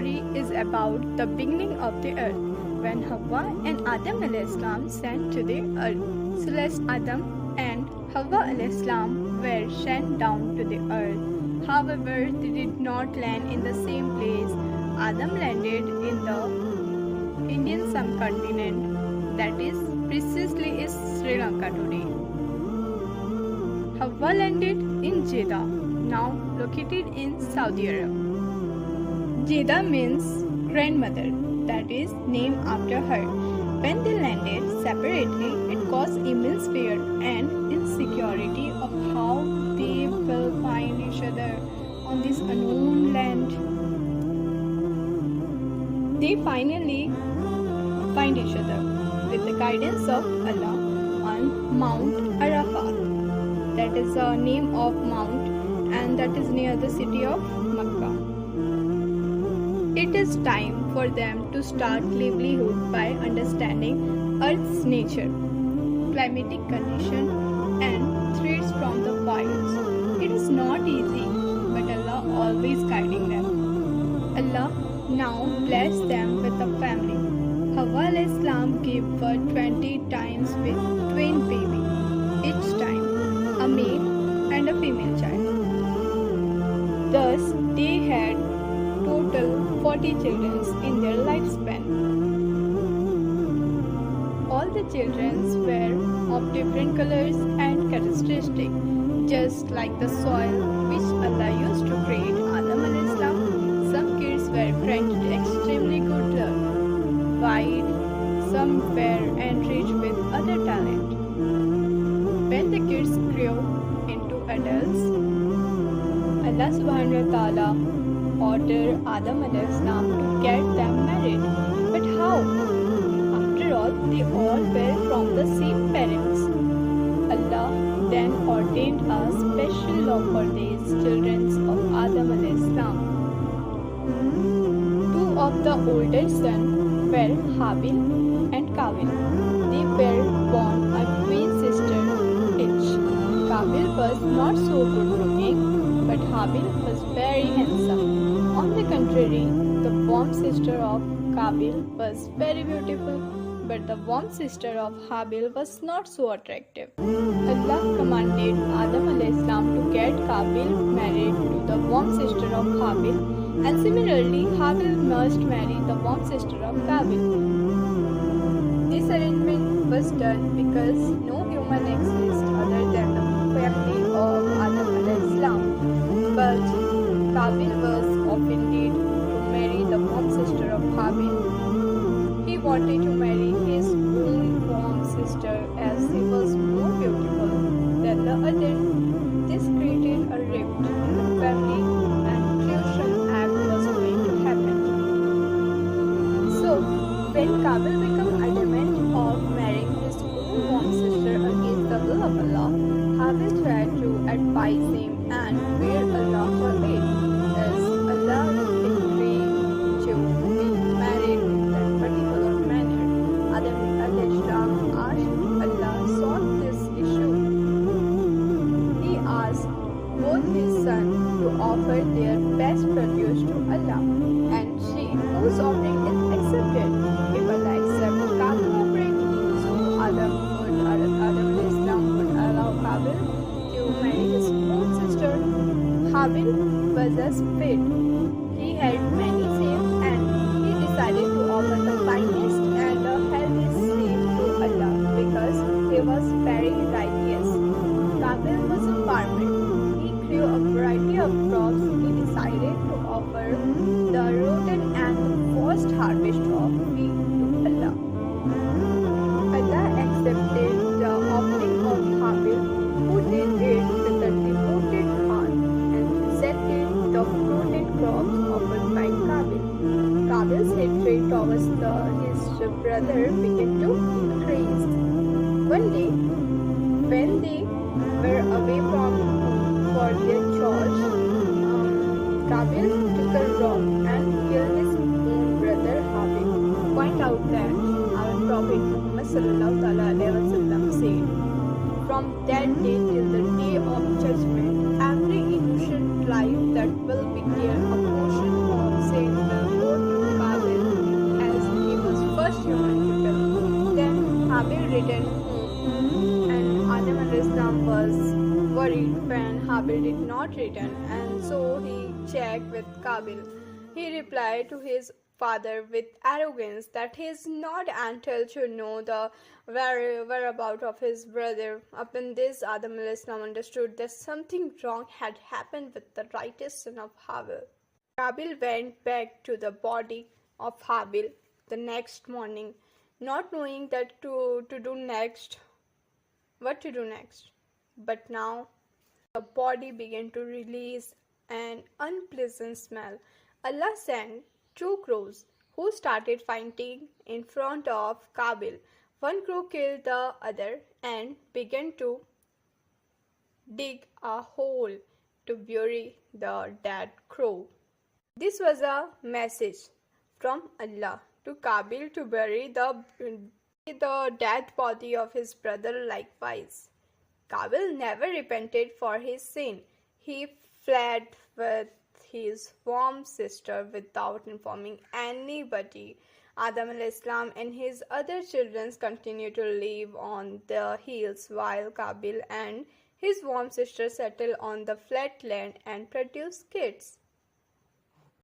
story is about the beginning of the earth, when Hawa and Adam salam sent to the earth. So Adam and Hawa salam were sent down to the earth. However, they did not land in the same place. Adam landed in the Indian subcontinent, that is precisely is Sri Lanka today. Hawa landed in Jeddah, now located in Saudi Arabia. Jeddah means grandmother, that is named after her. When they landed separately, it caused immense fear and insecurity of how they will find each other on this unknown land. They finally find each other with the guidance of Allah on Mount Arafat. That is the name of mount, and that is near the city of Makkah. It is time for them to start livelihood by understanding Earth's nature, climatic condition, and threats from the fires. It is not easy, but Allah always guiding them. Allah now bless them with a family. Hawa salam gave birth 20 times with twin baby, each time a male and a female child. Thus, they had total 40 children in their lifespan. All the children were of different colors and characteristics, just like the soil which Allah used to create Adam salam. Some kids were granted extremely good luck, while some were enriched with other talent. When the kids grew into adults, Allah subhanahu wa ta'ala ordered Adam salam to get them married. But how? After all, they all were from the same parents. Allah then ordained a special law for these children of Adam salam. Two of the older sons were Habil and Qabil. They were born a twin sister each. Qabil was not so good looking, but Habil was very handsome. On the contrary, the warm sister of Qabil was very beautiful, but the warm sister of Habil was not so attractive. Allah commanded Adam salam to get Qabil married to the warm sister of Habil, and similarly Habil must marry the warm sister of Qabil. This arrangement was done because no human exists other than the family of Adam salam. But Qabil was offended to marry the warm sister of Habil. He wanted to marry his own warm sister as she was more beautiful than the other. This created a rift in the family, and crucial act was going to happen. So, when Qabil became adamant of marrying his own warm sister against the will of Allah, Habil tried to advise him and fear Allah for it, as Allah decreed to be married in that particular manner. Adam salam asked Allah solve this issue. He asked both his sons to offer their best produce to Allah and see whose offering is accepted. If Allah accepts Qabil's offering, so Adam salam would allow Qabil to marry his own sister. Habil was a spit. He had many slaves, and he decided to offer the finest and the healthiest slave to Allah because he was very righteous. Qabil was a farmer. He grew a variety of crops. He decided to offer the rotten and the first harvest of wheat to Allah. Allah accepted the offering of Habil, who did it with a devoted heart, and rejected the fruited crops offered by Qabil. Qabil's hatred towards his brother began to increase. One day, when they were away from home for their chores, Qabil took a rock and killed his own brother Habil. Point out that our Prophet Muhammad said, "From that day till the day of judgment, every innocent life that will be there a portion of sin will go returned home, and Adam al-Islam was worried when Habil did not return, and so he checked with Qabil. He replied to his father with arrogance that he is not entitled to know the whereabouts of his brother. Upon this, Adam al-Islam understood that something wrong had happened with the righteous son of Habil. Qabil went back to the body of Habil the next morning, not knowing what to do next. But now the body began to release an unpleasant smell. Allah sent two crows who started fighting in front of Qabil. One crow killed the other and began to dig a hole to bury the dead crow. This was a message from Allah to Qabil to bury the dead body of his brother likewise. Qabil never repented for his sin. He fled with his warm sister without informing anybody. Adam al-Islam and his other children continued to live on the hills while Qabil and his warm sister settled on the flat land and produced kids.